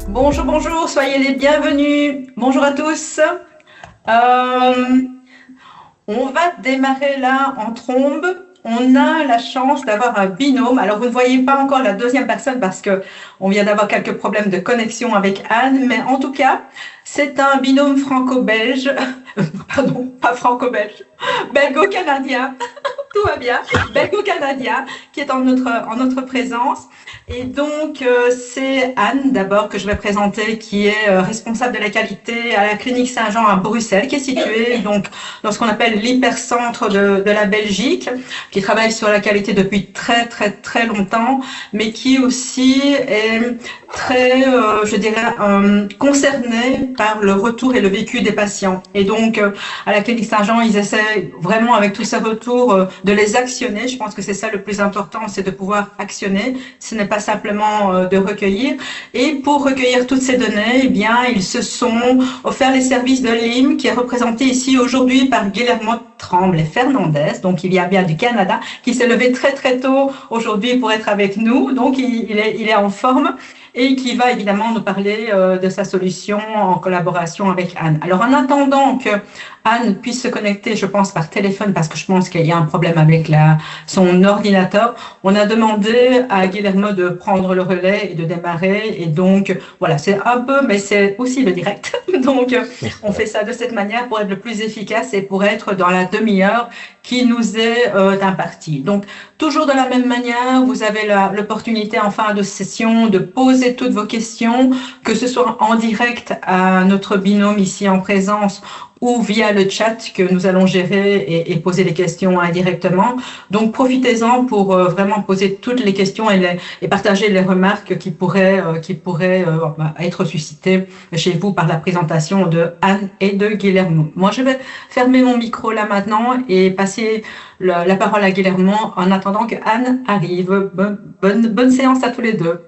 Bonjour, bonjour, soyez les bienvenus. Bonjour à tous. On va démarrer là en trombe. On a la chance d'avoir un binôme. Alors, vous ne voyez pas encore la deuxième personne parce que on vient d'avoir quelques problèmes de connexion avec Anne, mais en tout cas, c'est un binôme franco-belge. Pardon, pas franco-belge, belgo-canadien. Tout va bien, belgo-canadien, qui est en notre présence. Et donc, c'est Anne, d'abord, que je vais présenter, qui est responsable de la qualité à la Clinique Saint-Jean à Bruxelles, qui est située donc, dans ce qu'on appelle l'hypercentre de la Belgique, qui travaille sur la qualité depuis très, très, très longtemps, mais qui aussi est très, je dirais, concernée par le retour et le vécu des patients. Et donc, à la Clinique Saint-Jean, ils essaient vraiment, avec tous ces retours, de les actionner. Je pense que c'est ça le plus important, c'est de pouvoir actionner. Ce n'est pas simplement de recueillir. Et pour recueillir toutes ces données, eh bien, ils se sont offert les services de l'IM, qui est représenté ici aujourd'hui par Guillermo Tremblay-Fernandez. Donc, il vient bien du Canada, qui s'est levé très, très tôt aujourd'hui pour être avec nous. Donc, il est en forme et qui va évidemment nous parler de sa solution en collaboration avec Anne. Alors, en attendant que Anne puisse se connecter, je pense, par téléphone, parce que je pense qu'il y a un problème avec son ordinateur, on a demandé à Guillermo de prendre le relais et de démarrer. Et donc, voilà, c'est un peu, mais c'est aussi le direct. Donc, on fait ça de cette manière pour être le plus efficace et pour être dans la demi-heure qui nous est impartie. Donc, toujours de la même manière, vous avez l'opportunité en fin de session de poser toutes vos questions, que ce soit en direct à notre binôme ici en présence ou via le chat que nous allons gérer et poser les questions indirectement. Donc, profitez-en pour vraiment poser toutes les questions et partager les remarques qui pourraient être suscitées chez vous par la présentation de Anne et de Guillermo. Moi, je vais fermer mon micro là maintenant et passer la parole à Guillermo en attendant que Anne arrive. Bonne séance à tous les deux.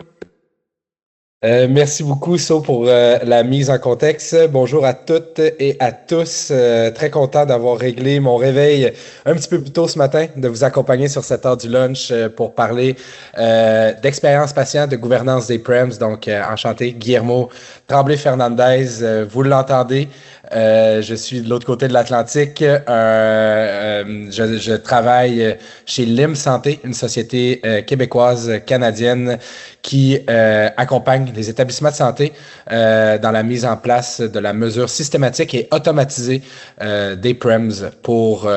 Merci beaucoup, So, pour la mise en contexte. Bonjour à toutes et à tous. Très content d'avoir réglé mon réveil un petit peu plus tôt ce matin, de vous accompagner sur cette heure du lunch pour parler d'expérience patient, de gouvernance des PREMS. Donc, enchanté, Guillermo Tremblay-Fernandez, vous l'entendez. Je suis de l'autre côté de l'Atlantique. Je travaille chez LIM Santé, une société québécoise, canadienne, qui accompagne les établissements de santé dans la mise en place de la mesure systématique et automatisée des PREMS pour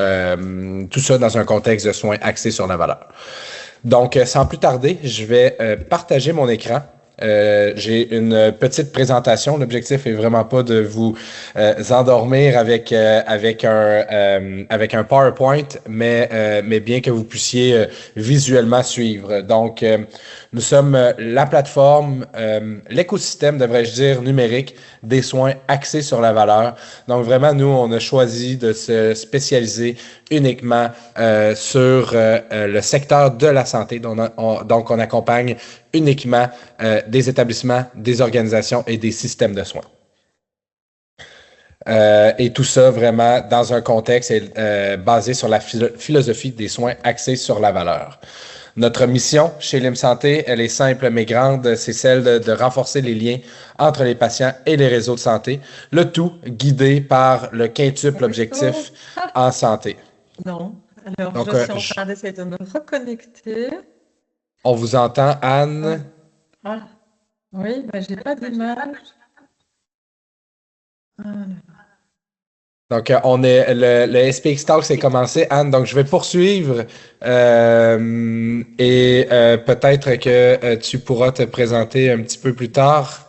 tout ça dans un contexte de soins axés sur la valeur. Donc, sans plus tarder, je vais partager mon écran. J'ai une petite présentation. L'objectif est vraiment pas de vous endormir avec un PowerPoint, mais bien que vous puissiez visuellement suivre. Donc, nous sommes la plateforme, l'écosystème, devrais-je dire, numérique des soins axés sur la valeur. Donc, vraiment, nous, on a choisi de se spécialiser uniquement sur le secteur de la santé. Donc, on accompagne uniquement des établissements, des organisations et des systèmes de soins. Et tout ça vraiment dans un contexte basé sur la philosophie des soins axés sur la valeur. Notre mission chez LIM Santé, elle est simple mais grande, c'est celle de renforcer les liens entre les patients et les réseaux de santé, le tout guidé par le quintuple objectif en santé. Non, alors donc, je suis en train d'essayer de me reconnecter. On vous entend, Anne? Ah. Oui, ben, j'ai pas d'image. Donc, on est le SPX Talk s'est commencé, Anne. Donc, je vais poursuivre et peut-être que tu pourras te présenter un petit peu plus tard.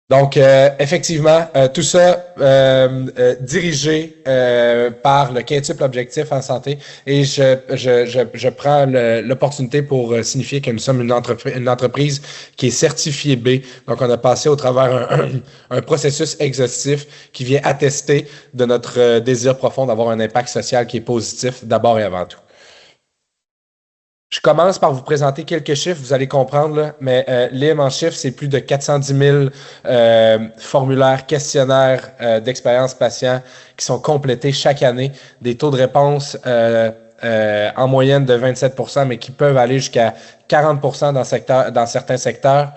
Donc, effectivement, tout ça dirigé par le quintuple objectif en santé. Et je prends l'opportunité pour signifier que nous sommes une entreprise qui est certifiée B. Donc, on a passé au travers un processus exhaustif qui vient attester de notre désir profond d'avoir un impact social qui est positif d'abord et avant tout. Je commence par vous présenter quelques chiffres, vous allez comprendre, là, mais LIM en chiffres, c'est plus de 410 000 formulaires, questionnaires d'expérience patient qui sont complétés chaque année, des taux de réponse en moyenne de 27 %, mais qui peuvent aller jusqu'à 40 % dans certains secteurs.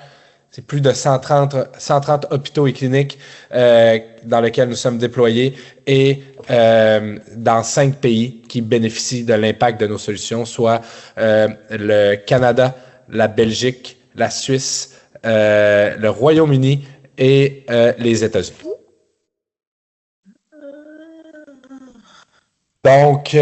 C'est plus de 130 hôpitaux et cliniques dans lesquels nous sommes déployés et dans 5 pays qui bénéficient de l'impact de nos solutions, soit le Canada, la Belgique, la Suisse, le Royaume-Uni et les États-Unis. Donc,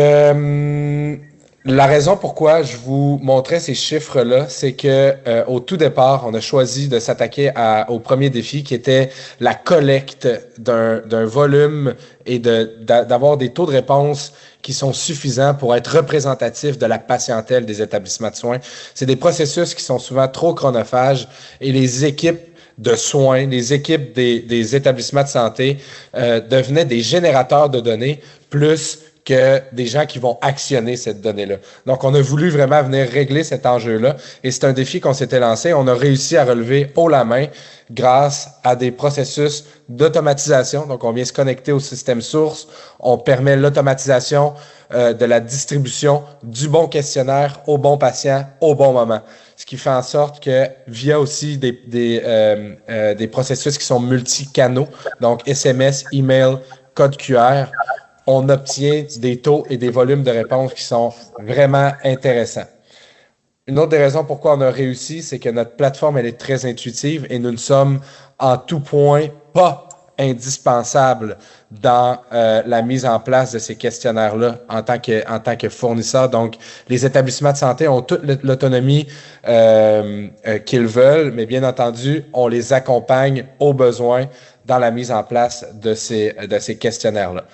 la raison pourquoi je vous montrais ces chiffres-là, c'est que au tout départ, on a choisi de s'attaquer au premier défi qui était la collecte d'un volume et d'avoir des taux de réponse qui sont suffisants pour être représentatifs de la patientèle des établissements de soins. C'est des processus qui sont souvent trop chronophages et les équipes de soins, les équipes des établissements de santé devenaient des générateurs de données plus que des gens qui vont actionner cette donnée-là. Donc, on a voulu vraiment venir régler cet enjeu-là et c'est un défi qu'on s'était lancé. On a réussi à relever haut la main grâce à des processus d'automatisation. Donc, on vient se connecter au système source. On permet l'automatisation de la distribution du bon questionnaire au bon patient au bon moment. Ce qui fait en sorte que via aussi des processus qui sont multicanaux, donc SMS, email, code QR, on obtient des taux et des volumes de réponses qui sont vraiment intéressants. Une autre des raisons pourquoi on a réussi, c'est que notre plateforme, elle est très intuitive et nous ne sommes en tout point pas indispensables dans la mise en place de ces questionnaires-là en tant que fournisseur. Donc, les établissements de santé ont toute l'autonomie qu'ils veulent, mais bien entendu, on les accompagne au besoin dans la mise en place de ces questionnaires-là.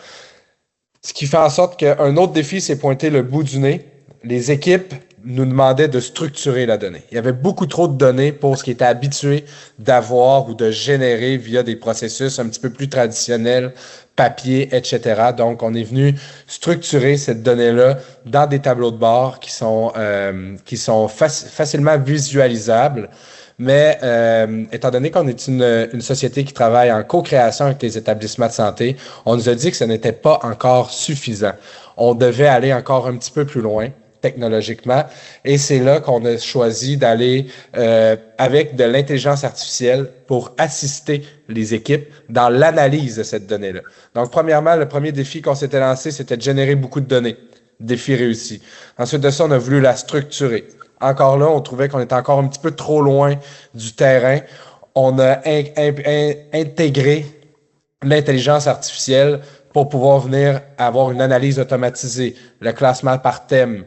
Ce qui fait en sorte qu'un autre défi s'est pointé le bout du nez. Les équipes nous demandaient de structurer la donnée. Il y avait beaucoup trop de données pour ce qui était habitué d'avoir ou de générer via des processus un petit peu plus traditionnels, papier, etc. Donc, on est venu structurer cette donnée-là dans des tableaux de bord qui sont facilement visualisables. Mais étant donné qu'on est une société qui travaille en co-création avec les établissements de santé, on nous a dit que ce n'était pas encore suffisant. On devait aller encore un petit peu plus loin technologiquement et c'est là qu'on a choisi d'aller avec de l'intelligence artificielle pour assister les équipes dans l'analyse de cette donnée-là. Donc, premièrement, le premier défi qu'on s'était lancé, c'était de générer beaucoup de données. Défi réussi. Ensuite de ça, on a voulu la structurer. Encore là, on trouvait qu'on était encore un petit peu trop loin du terrain. On a intégré l'intelligence artificielle pour pouvoir venir avoir une analyse automatisée, le classement par thème,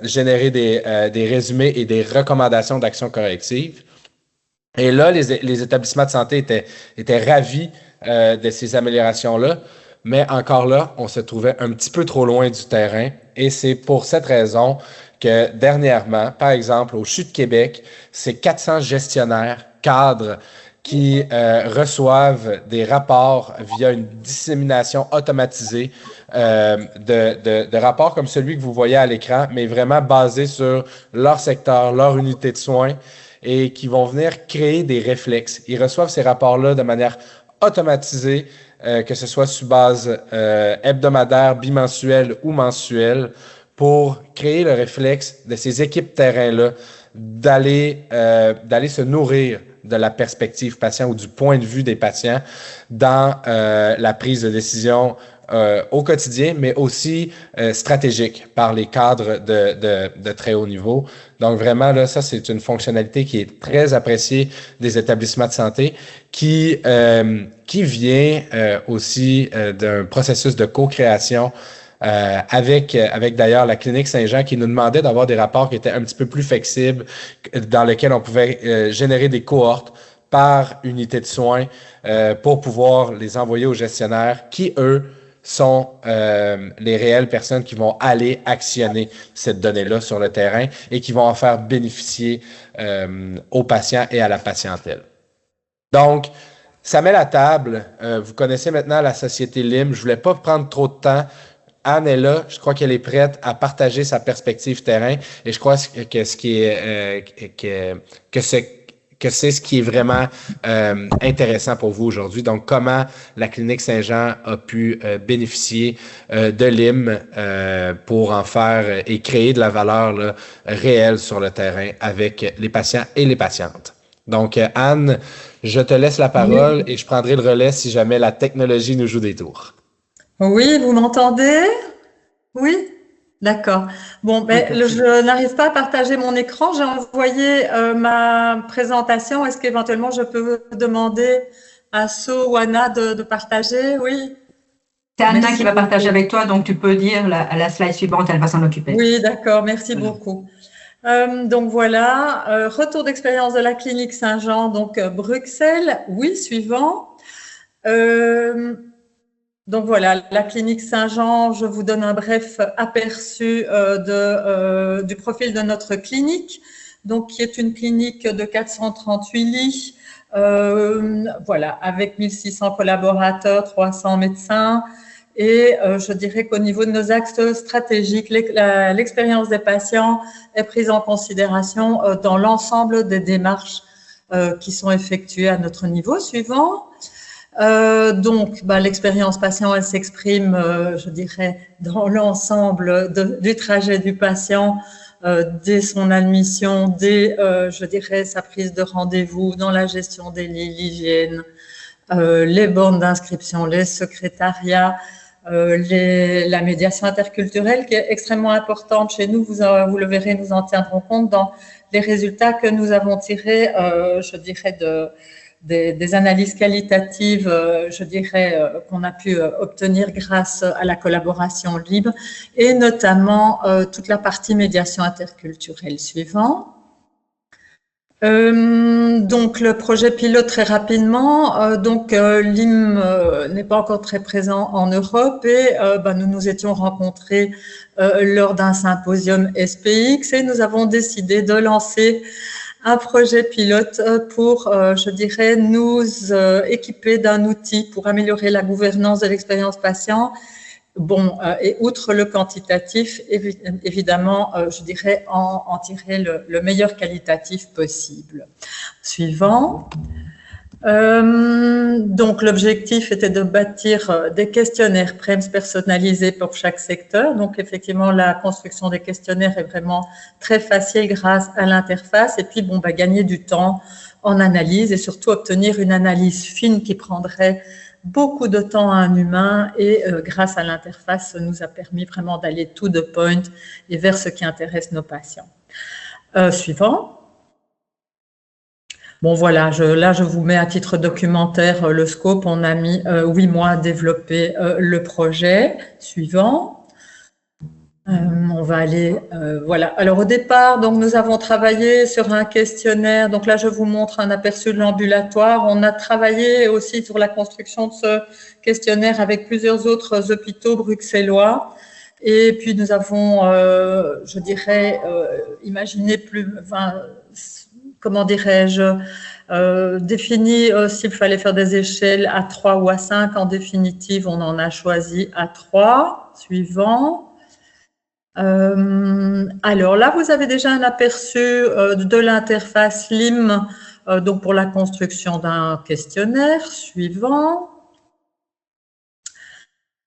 générer des résumés et des recommandations d'actions correctives. Et là, les établissements de santé étaient ravis de ces améliorations-là, mais encore là, on se trouvait un petit peu trop loin du terrain et c'est pour cette raison que dernièrement, par exemple, au CHU de Québec, c'est 400 gestionnaires, cadres, qui reçoivent des rapports via une dissémination automatisée de rapports comme celui que vous voyez à l'écran, mais vraiment basés sur leur secteur, leur unité de soins, et qui vont venir créer des réflexes. Ils reçoivent ces rapports-là de manière automatisée, que ce soit sur base hebdomadaire, bimensuelle ou mensuelle, pour créer le réflexe de ces équipes terrain-là d'aller se nourrir de la perspective patient ou du point de vue des patients dans la prise de décision au quotidien, mais aussi stratégique par les cadres de très haut niveau. Donc vraiment, là, ça, c'est une fonctionnalité qui est très appréciée des établissements de santé qui vient aussi d'un processus de co-création avec d'ailleurs la Clinique Saint-Jean qui nous demandait d'avoir des rapports qui étaient un petit peu plus flexibles, dans lesquels on pouvait générer des cohortes par unité de soins pour pouvoir les envoyer aux gestionnaires qui, eux, sont les réelles personnes qui vont aller actionner cette donnée-là sur le terrain et qui vont en faire bénéficier aux patients et à la patientèle. Donc, ça met la table. Vous connaissez maintenant la société LIM. Je voulais pas prendre trop de temps. Anne est là, je crois qu'elle est prête à partager sa perspective terrain et je crois que c'est ce qui est vraiment intéressant pour vous aujourd'hui. Donc, comment la Clinique Saint-Jean a pu bénéficier de LIM pour en faire et créer de la valeur là, réelle sur le terrain avec les patients et les patientes. Donc, Anne, je te laisse la parole et je prendrai le relais si jamais la technologie nous joue des tours. Oui, vous m'entendez? Oui? D'accord. Bon, je n'arrive pas à partager mon écran. J'ai envoyé ma présentation. Est-ce qu'éventuellement je peux demander à So ou Anna de partager? Oui. C'est Anna qui va partager avec toi, donc tu peux dire à la slide suivante, elle va s'en occuper. Oui, d'accord. Merci beaucoup. Donc voilà, retour d'expérience de la clinique Saint-Jean, donc Bruxelles. Oui, suivant. Donc voilà, la clinique Saint-Jean, je vous donne un bref aperçu du profil de notre clinique, donc qui est une clinique de 438 lits, voilà, avec 1600 collaborateurs, 300 médecins. Et je dirais qu'au niveau de nos axes stratégiques, l'expérience des patients est prise en considération dans l'ensemble des démarches qui sont effectuées à notre niveau suivant. Donc, l'expérience patient, elle s'exprime, je dirais, dans l'ensemble du trajet du patient, dès son admission, dès, je dirais, sa prise de rendez-vous, dans la gestion des lits, l'hygiène, les bornes d'inscription, les secrétariats, la médiation interculturelle qui est extrêmement importante chez nous. Vous le verrez, nous en tiendrons compte dans les résultats que nous avons tirés, je dirais, des analyses qualitatives, je dirais, qu'on a pu obtenir grâce à la collaboration libre et notamment toute la partie médiation interculturelle suivant. Donc le projet pilote très rapidement, donc l'IM n'est pas encore très présent en Europe et nous nous étions rencontrés lors d'un symposium SPX et nous avons décidé de lancer un projet pilote pour, je dirais, nous équiper d'un outil pour améliorer la gouvernance de l'expérience patient. Bon, et outre le quantitatif, évidemment, je dirais en tirer le meilleur qualitatif possible. Suivant. Donc, l'objectif était de bâtir des questionnaires PREMS personnalisés pour chaque secteur. Donc, effectivement, la construction des questionnaires est vraiment très facile grâce à l'interface. Et puis, gagner du temps en analyse et surtout obtenir une analyse fine qui prendrait beaucoup de temps à un humain et grâce à l'interface, ça nous a permis vraiment d'aller to the point et vers ce qui intéresse nos patients. Suivant. Bon, voilà, là, je vous mets à titre documentaire le scope. On a mis 8 mois à développer le projet. Suivant. On va aller, voilà. Alors, au départ, donc, nous avons travaillé sur un questionnaire. Donc là, je vous montre un aperçu de l'ambulatoire. On a travaillé aussi sur la construction de ce questionnaire avec plusieurs autres hôpitaux bruxellois. Et puis, nous avons, je dirais, imaginé comment dirais-je, défini s'il fallait faire des échelles à 3 ou à 5. En définitive, on en a choisi à 3. Suivant. Alors là, vous avez déjà un aperçu de l'interface LIM donc pour la construction d'un questionnaire. Suivant.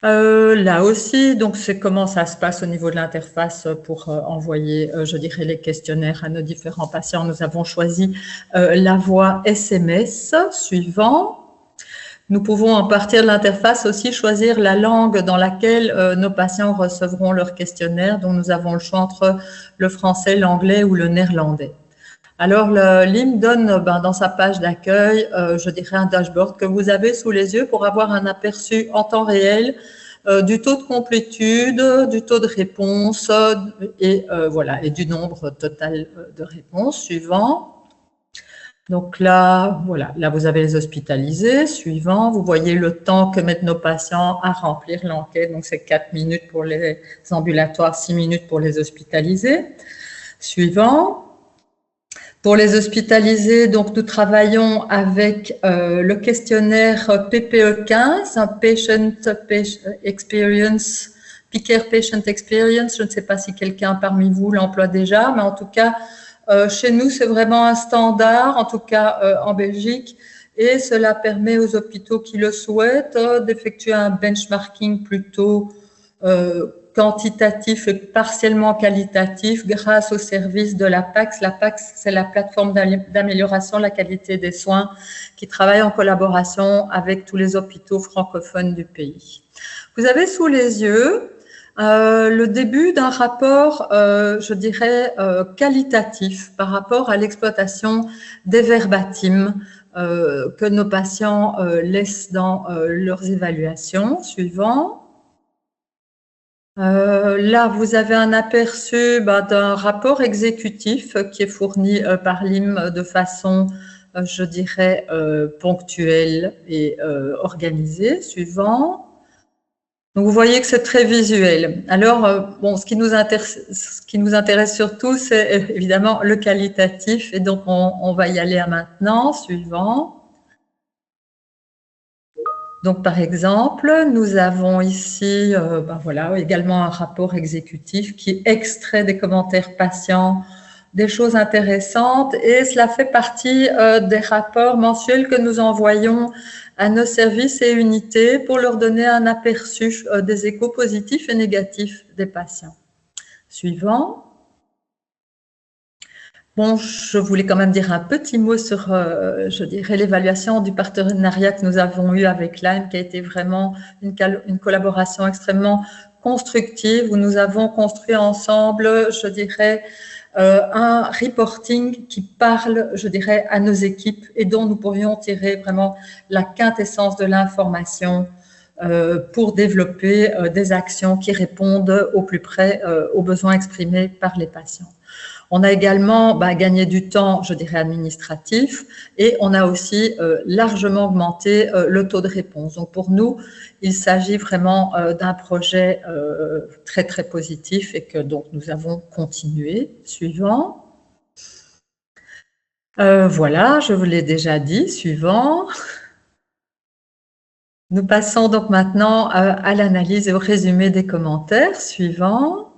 Là aussi, donc c'est comment ça se passe au niveau de l'interface pour envoyer, je dirais, les questionnaires à nos différents patients. Nous avons choisi la voie SMS. Suivant. Nous pouvons, à partir de l'interface, aussi choisir la langue dans laquelle nos patients recevront leur questionnaire. Donc, nous avons le choix entre le français, l'anglais ou le néerlandais. Alors, l'IM donne dans sa page d'accueil, je dirais, un dashboard que vous avez sous les yeux pour avoir un aperçu en temps réel du taux de complétude, du taux de réponse et voilà, et du nombre total de réponses. Suivant. Donc là, voilà, là vous avez les hospitalisés. Suivant, vous voyez le temps que mettent nos patients à remplir l'enquête. Donc c'est 4 minutes pour les ambulatoires, 6 minutes pour les hospitalisés. Suivant. Pour les hospitalisés, donc nous travaillons avec le questionnaire PPE15, un Patient Experience, PCare Patient Experience. Je ne sais pas si quelqu'un parmi vous l'emploie déjà, mais en tout cas, chez nous, c'est vraiment un standard, en tout cas en Belgique, et cela permet aux hôpitaux qui le souhaitent d'effectuer un benchmarking plutôt quantitatif et partiellement qualitatif grâce au service de l'APACS. L'APACS, c'est la plateforme d'amélioration de la qualité des soins qui travaille en collaboration avec tous les hôpitaux francophones du pays. Vous avez sous les yeux le début d'un rapport, je dirais, qualitatif par rapport à l'exploitation des verbatims que nos patients laissent dans leurs évaluations. Suivant. Là, vous avez un aperçu d'un rapport exécutif qui est fourni par l'IM de façon, je dirais, ponctuelle et organisée. Suivant. Donc, vous voyez que c'est très visuel. Alors, bon, ce qui nous intéresse surtout, c'est évidemment le qualitatif. Et donc, on va y aller à maintenant. Suivant. Donc, par exemple, nous avons ici voilà, également un rapport exécutif qui extrait des commentaires patients des choses intéressantes et cela fait partie des rapports mensuels que nous envoyons à nos services et unités pour leur donner un aperçu des échos positifs et négatifs des patients. Suivant. Bon, je voulais quand même dire un petit mot sur, je dirais, l'évaluation du partenariat que nous avons eu avec l'AIM, qui a été vraiment une collaboration extrêmement constructive, où nous avons construit ensemble, je dirais, un reporting qui parle, je dirais, à nos équipes et dont nous pourrions tirer vraiment la quintessence de l'information pour développer des actions qui répondent au plus près aux besoins exprimés par les patients. On a également gagné du temps, je dirais, administratif et on a aussi largement augmenté le taux de réponse. Donc, pour nous, il s'agit vraiment d'un projet très, très positif et que donc nous avons continué. Suivant. Voilà, je vous l'ai déjà dit. Suivant. Nous passons donc maintenant à l'analyse et au résumé des commentaires. Suivant.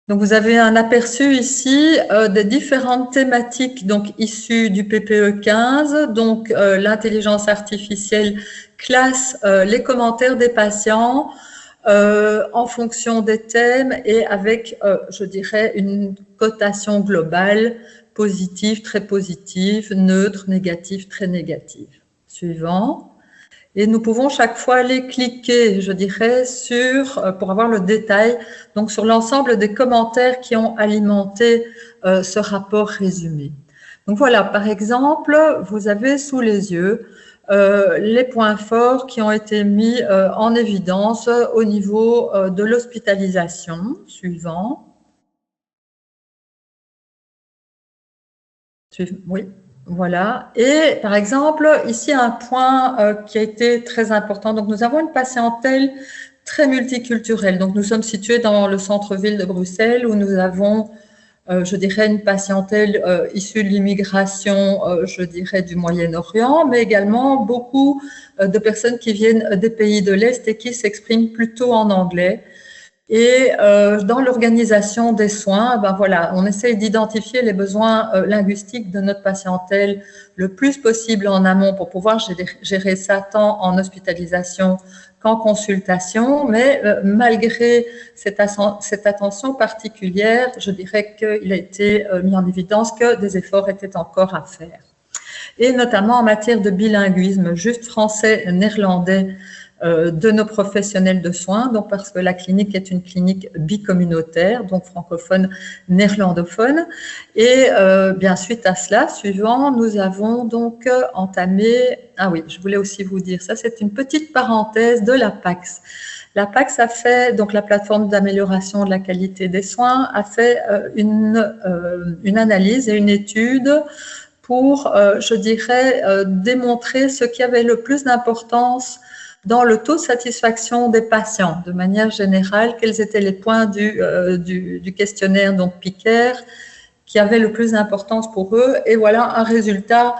Donc, vous avez un aperçu ici des différentes thématiques donc issues du PPE 15. Donc, l'intelligence artificielle classe les commentaires des patients en fonction des thèmes et avec, je dirais, une cotation globale positive, très positive, neutre, négative, très négative. Suivant. Et nous pouvons chaque fois aller cliquer, je dirais, pour avoir le détail, donc sur l'ensemble des commentaires qui ont alimenté ce rapport résumé. Donc voilà, par exemple, vous avez sous les yeux les points forts qui ont été mis en évidence au niveau de l'hospitalisation. Suivant. Oui. Voilà. Et par exemple, ici, un point qui a été très important. Donc, nous avons une patientèle très multiculturelle. Donc, nous sommes situés dans le centre-ville de Bruxelles où nous avons, je dirais, une patientèle issue de l'immigration, je dirais, du Moyen-Orient, mais également beaucoup de personnes qui viennent des pays de l'Est et qui s'expriment plutôt en anglais. Et dans l'organisation des soins, voilà, on essaie d'identifier les besoins linguistiques de notre patientèle le plus possible en amont pour pouvoir gérer ça tant en hospitalisation qu'en consultation. Mais malgré cette attention particulière, je dirais qu'il a été mis en évidence que des efforts étaient encore à faire. Et notamment en matière de bilinguisme, juste français-néerlandais, de nos professionnels de soins, donc parce que la clinique est une clinique bicommunautaire, donc francophone, néerlandophone. Et bien suite à cela, suivant, nous avons donc entamé, ah oui, je voulais aussi vous dire ça, c'est une petite parenthèse de l'APACS. L'APACS a fait, donc la plateforme d'amélioration de la qualité des soins, a fait une analyse et une étude pour, je dirais, démontrer ce qui avait le plus d'importance dans le taux de satisfaction des patients, de manière générale, quels étaient les points du questionnaire donc Piquer qui avaient le plus d'importance pour eux. Et voilà un résultat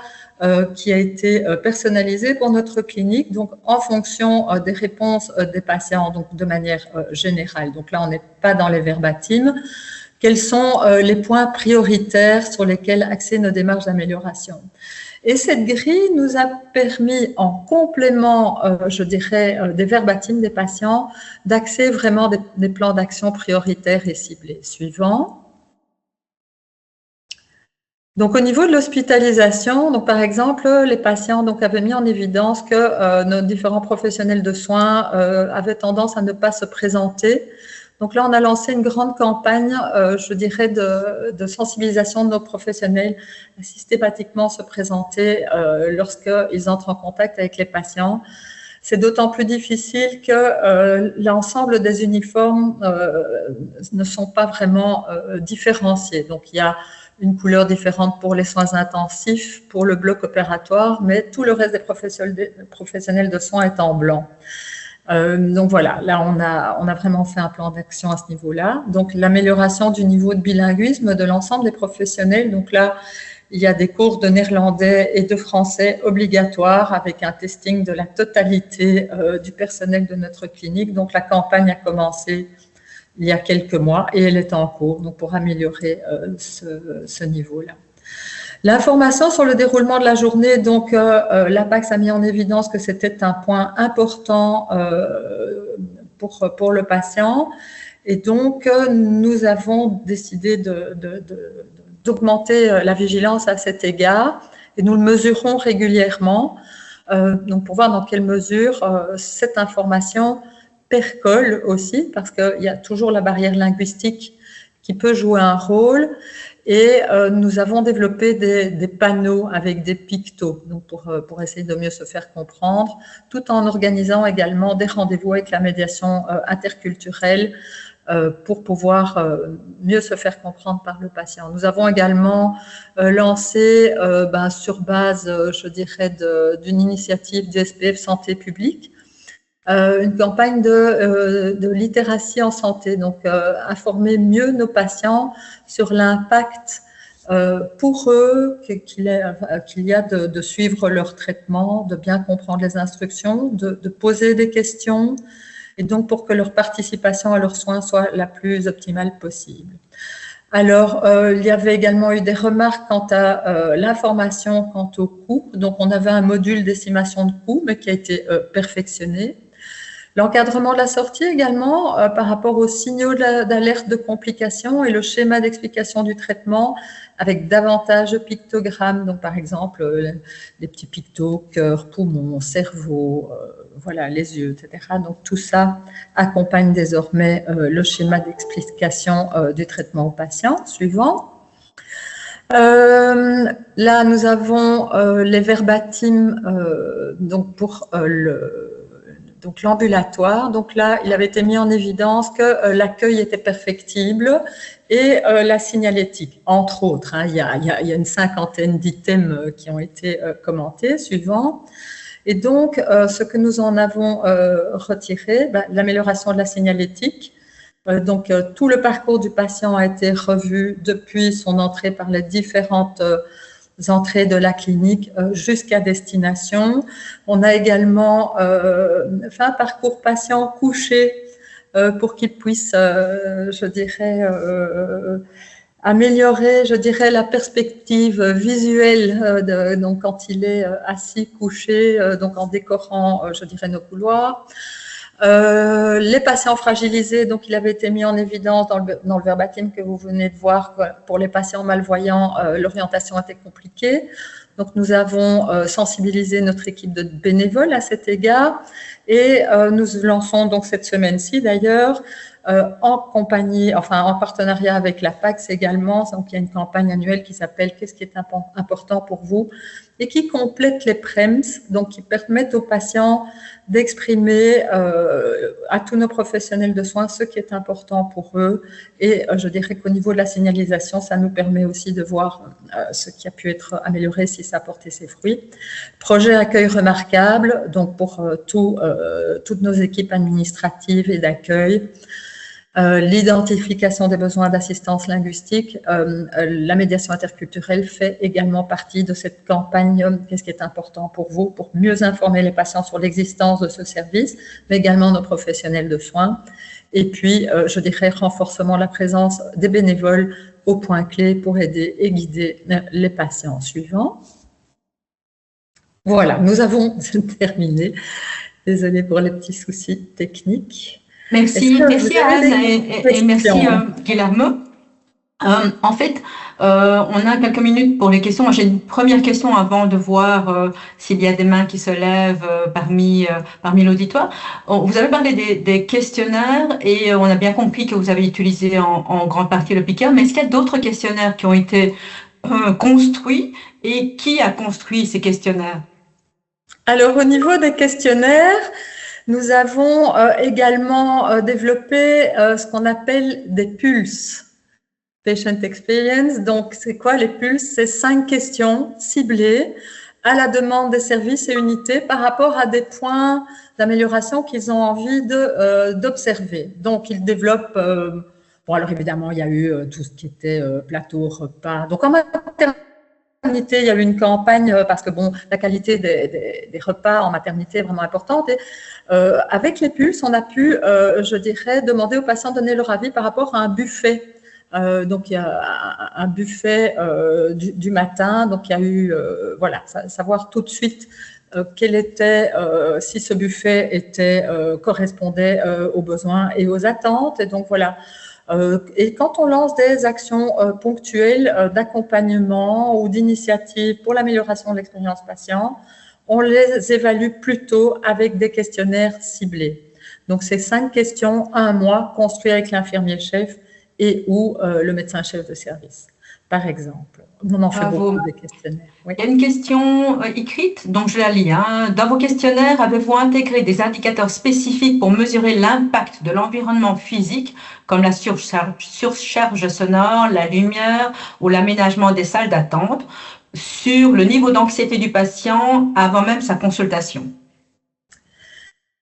qui a été personnalisé pour notre clinique, donc en fonction des réponses des patients, donc de manière générale. Donc là, on n'est pas dans les verbatims. Quels sont les points prioritaires sur lesquels axer nos démarches d'amélioration? Et cette grille nous a permis, en complément, je dirais, des verbatims des patients, d'axer vraiment des plans d'action prioritaires et ciblés. Suivant. Donc, au niveau de l'hospitalisation, donc par exemple, les patients donc, avaient mis en évidence que nos différents professionnels de soins avaient tendance à ne pas se présenter. Donc là, on a lancé une grande campagne, je dirais, de sensibilisation de nos professionnels à systématiquement se présenter lorsqu'ils entrent en contact avec les patients. C'est d'autant plus difficile que l'ensemble des uniformes ne sont pas vraiment différenciés. Donc, il y a une couleur différente pour les soins intensifs, pour le bloc opératoire, mais tout le reste des professionnels de soins est en blanc. Donc voilà, là on a vraiment fait un plan d'action à ce niveau-là. Donc l'amélioration du niveau de bilinguisme de l'ensemble des professionnels. Donc là, il y a des cours de néerlandais et de français obligatoires avec un testing de la totalité du personnel de notre clinique. Donc la campagne a commencé il y a quelques mois et elle est en cours donc pour améliorer ce niveau-là. L'information sur le déroulement de la journée, donc l'APACS a mis en évidence que c'était un point important pour le patient et donc nous avons décidé d'augmenter la vigilance à cet égard et nous le mesurons régulièrement donc pour voir dans quelle mesure cette information percole aussi, parce qu'il y a toujours la barrière linguistique qui peut jouer un rôle. Et nous avons développé des panneaux avec des pictos, donc pour essayer de mieux se faire comprendre, tout en organisant également des rendez-vous avec la médiation interculturelle pour pouvoir mieux se faire comprendre par le patient. Nous avons également lancé, sur base, je dirais, d'une initiative du SPF Santé publique, une campagne de littératie en santé, donc informer mieux nos patients sur l'impact pour eux qu'il y a de suivre leur traitement, de bien comprendre les instructions, de poser des questions, et donc pour que leur participation à leurs soins soit la plus optimale possible. Alors, il y avait également eu des remarques quant à l'information quant au coût. Donc, on avait un module d'estimation de coût, mais qui a été perfectionné. L'encadrement de la sortie également par rapport aux signaux d'alerte de complications et le schéma d'explication du traitement avec davantage de pictogrammes, donc par exemple les petits pictos, cœur, poumon, cerveau, voilà, les yeux, etc. Donc tout ça accompagne désormais le schéma d'explication du traitement au patient. Suivant. Là, nous avons les verbatims donc pour donc l'ambulatoire. Donc là, il avait été mis en évidence que l'accueil était perfectible et la signalétique, entre autres. Hein, il y a une cinquantaine d'items qui ont été commentés. Suivant. Et donc, ce que nous en avons retiré, l'amélioration de la signalétique. Donc, tout le parcours du patient a été revu depuis son entrée par les différentes entrées de la clinique jusqu'à destination. On a également fait un parcours patient couché pour qu'il puisse, je dirais, améliorer, je dirais, la perspective visuelle donc quand il est assis, couché, donc en décorant, je dirais, nos couloirs. Les patients fragilisés, donc il avait été mis en évidence dans le verbatim que vous venez de voir. Pour les patients malvoyants, l'orientation était compliquée. Donc nous avons sensibilisé notre équipe de bénévoles à cet égard et nous lançons donc cette semaine-ci d'ailleurs en partenariat avec l'APACS également. Donc il y a une campagne annuelle qui s'appelle « Qu'est-ce qui est important pour vous ?» et qui complète les PREMS, donc qui permettent aux patients d'exprimer à tous nos professionnels de soins ce qui est important pour eux. Et je dirais qu'au niveau de la signalisation, ça nous permet aussi de voir ce qui a pu être amélioré si ça a porté ses fruits. Projet accueil remarquable, donc pour toutes nos équipes administratives et d'accueil. L'identification des besoins d'assistance linguistique, la médiation interculturelle fait également partie de cette campagne « Qu'est-ce qui est important pour vous ?» pour mieux informer les patients sur l'existence de ce service, mais également nos professionnels de soins. Et puis, je dirais, renforcement de la présence des bénévoles au point clé pour aider et guider les patients. Suivant. Voilà, nous avons terminé. Désolée pour les petits soucis techniques. Merci Anne et merci Guillermo. En fait, on a quelques minutes pour les questions. J'ai une première question avant de voir s'il y a des mains qui se lèvent parmi l'auditoire. Vous avez parlé des questionnaires et on a bien compris que vous avez utilisé en grande partie le Picker, mais est-ce qu'il y a d'autres questionnaires qui ont été construits et qui a construit ces questionnaires? Alors, au niveau des questionnaires, nous avons également développé ce qu'on appelle des pulses. Patient Experience. Donc, c'est quoi les pulses? C'est 5 questions ciblées à la demande des services et unités par rapport à des points d'amélioration qu'ils ont envie d'observer. Donc, ils développent… bon, alors évidemment, il y a eu tout ce qui était plateau, repas. Donc, en maternité, il y a eu une campagne parce que bon, la qualité des repas en maternité est vraiment importante. Et avec les pulses, on a pu, je dirais, demander aux patients de donner leur avis par rapport à un buffet. Donc, il y a un buffet du matin. Donc, il y a eu, voilà, savoir tout de suite quel était, si ce buffet était, correspondait aux besoins et aux attentes. Et donc, voilà. Et quand on lance des actions ponctuelles d'accompagnement ou d'initiative pour l'amélioration de l'expérience patient, on les évalue plutôt avec des questionnaires ciblés. Donc, c'est 5 questions, 1 mois, construits avec l'infirmier-chef et ou le médecin-chef de service, par exemple. On en fait beaucoup des questionnaires. Oui. Il y a une question écrite, donc je la lis. Dans vos questionnaires, avez-vous intégré des indicateurs spécifiques pour mesurer l'impact de l'environnement physique, comme la surcharge sonore, la lumière ou l'aménagement des salles d'attente, sur le niveau d'anxiété du patient avant même sa consultation?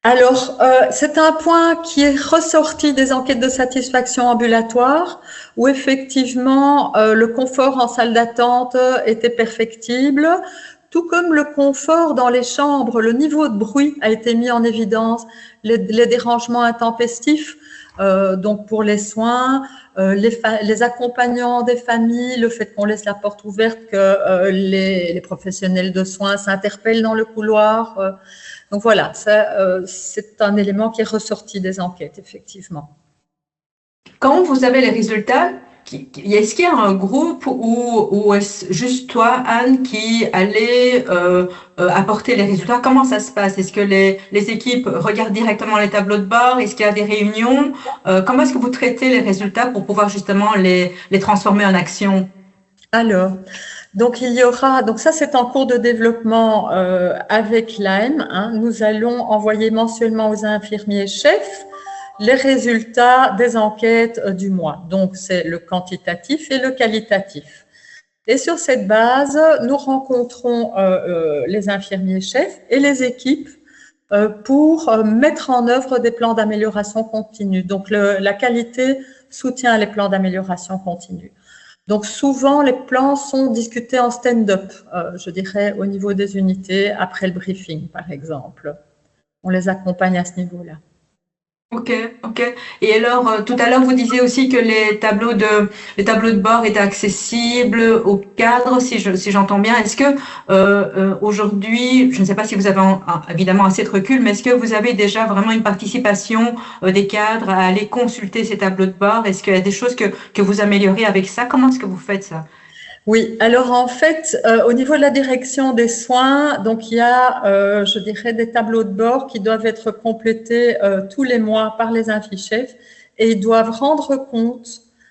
Alors, c'est un point qui est ressorti des enquêtes de satisfaction ambulatoire où effectivement le confort en salle d'attente était perfectible, tout comme le confort dans les chambres. Le niveau de bruit a été mis en évidence, les dérangements intempestifs, donc pour les soins, les accompagnants des familles, le fait qu'on laisse la porte ouverte, que les professionnels de soins s'interpellent dans le couloir. Donc voilà, c'est un élément qui est ressorti des enquêtes, effectivement. Quand vous avez les résultats, est-ce qu'il y a un groupe ou est-ce juste toi, Anne, qui allait apporter les résultats? Comment ça se passe? Est-ce que les équipes regardent directement les tableaux de bord? Est-ce qu'il y a des réunions? Comment est-ce que vous traitez les résultats pour pouvoir justement les transformer en action? Alors, donc il y aura, donc ça c'est en cours de développement avec l'AM. Nous allons envoyer mensuellement aux infirmiers chefs les résultats des enquêtes du mois. Donc c'est le quantitatif et le qualitatif. Et sur cette base, nous rencontrons les infirmiers chefs et les équipes pour mettre en œuvre des plans d'amélioration continue. Donc la qualité soutient les plans d'amélioration continue. Donc, souvent, les plans sont discutés en stand-up, je dirais, au niveau des unités, après le briefing, par exemple. On les accompagne à ce niveau-là. Ok. Et alors, tout à l'heure, vous disiez aussi que les tableaux de bord étaient accessibles aux cadres, si j'entends bien. Est-ce que aujourd'hui, je ne sais pas si vous avez évidemment assez de recul, mais est-ce que vous avez déjà vraiment une participation des cadres à aller consulter ces tableaux de bord? Est-ce qu'il y a des choses que vous améliorez avec ça? Comment est-ce que vous faites ça? Oui, alors en fait, au niveau de la direction des soins, donc il y a, je dirais, des tableaux de bord qui doivent être complétés tous les mois par les infirmiers-chefs et ils doivent rendre compte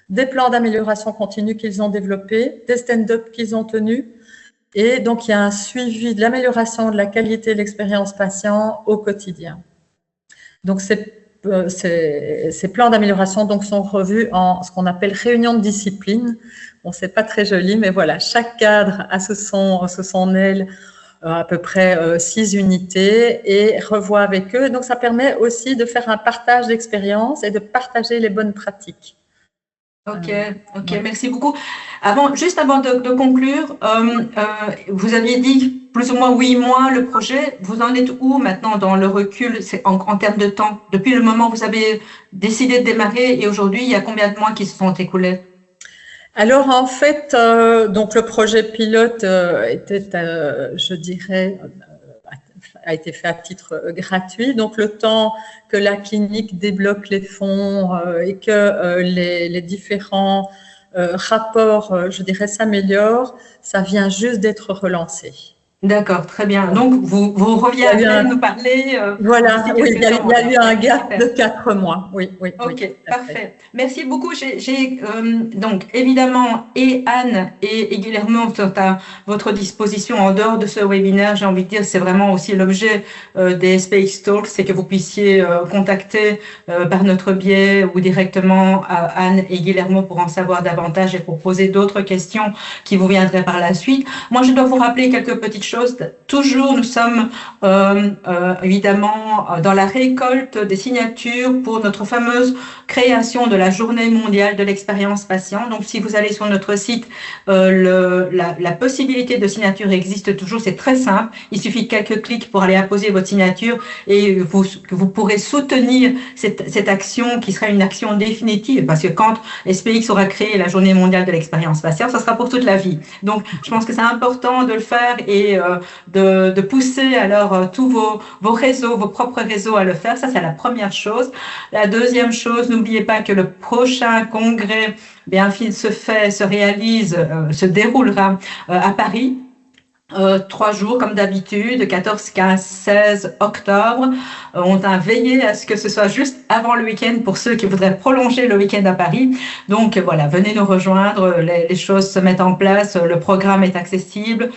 des plans d'amélioration continue qu'ils ont développés, des stand-up qu'ils ont tenus et donc il y a un suivi de l'amélioration de la qualité de l'expérience patient au quotidien. Donc ces plans d'amélioration donc sont revus en ce qu'on appelle réunion de discipline. Bon, c'est pas très joli, mais voilà, chaque cadre a sous son aile à peu près 6 unités et revoit avec eux. Donc, ça permet aussi de faire un partage d'expérience et de partager les bonnes pratiques. Ok, merci beaucoup. Juste avant de conclure, vous aviez dit plus ou moins 8 mois le projet. Vous en êtes où maintenant dans le recul en termes de temps? Depuis le moment où vous avez décidé de démarrer et aujourd'hui, il y a combien de mois qui se sont écoulés? Alors en fait, donc le projet pilote était, je dirais, a été fait à titre gratuit. Donc le temps que la clinique débloque les fonds et que les différents rapports, je dirais, s'améliorent, ça vient juste d'être relancé. D'accord, très bien. Donc, vous reviendrez nous parler. Voilà, oui, il y a eu un gap de 4 mois. Oui, oui. Ok, oui, parfait. Merci beaucoup. Donc, évidemment, et Anne et Guillermo sont à votre disposition en dehors de ce webinaire. J'ai envie de dire, c'est vraiment aussi l'objet des SPX Talks, c'est que vous puissiez contacter par notre biais ou directement Anne et Guillermo pour en savoir davantage et pour poser d'autres questions qui vous viendraient par la suite. Moi, je dois vous rappeler quelques petites choses. Toujours, nous sommes évidemment dans la récolte des signatures pour notre fameuse création de la Journée mondiale de l'expérience patient. Donc, si vous allez sur notre site, la possibilité de signature existe toujours. C'est très simple. Il suffit de quelques clics pour aller apposer votre signature et vous pourrez soutenir cette action qui sera une action définitive parce que quand SPX aura créé la Journée mondiale de l'expérience patient, ça sera pour toute la vie. Donc, je pense que c'est important de le faire et de pousser alors tous vos réseaux, vos propres réseaux à le faire. Ça, c'est la première chose. La deuxième chose, n'oubliez pas que le prochain congrès, bien, se déroulera à Paris. 3 jours comme d'habitude, 14, 15, 16 octobre. On a veillé à ce que ce soit juste avant le week-end pour ceux qui voudraient prolonger le week-end à Paris. Donc voilà, venez nous rejoindre, les choses se mettent en place, le programme est accessible,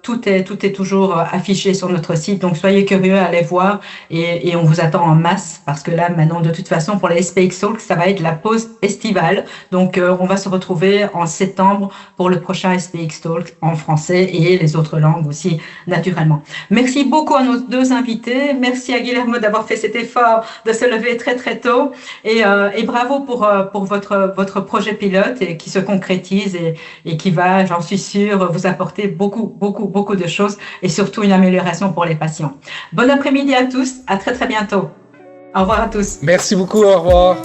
tout est toujours affiché sur notre site. Donc soyez curieux, allez voir et on vous attend en masse parce que là maintenant de toute façon pour les SPX Talks, ça va être la pause estivale. Donc on va se retrouver en septembre pour le prochain SPX Talk en français et les autres langues aussi, naturellement. Merci beaucoup à nos 2 invités. Merci à Guillermo d'avoir fait cet effort de se lever très, très tôt. Et bravo pour votre projet pilote et qui se concrétise et qui va, j'en suis sûre, vous apporter beaucoup de choses et surtout une amélioration pour les patients. Bon après-midi à tous. À très, très bientôt. Au revoir à tous. Merci beaucoup. Au revoir.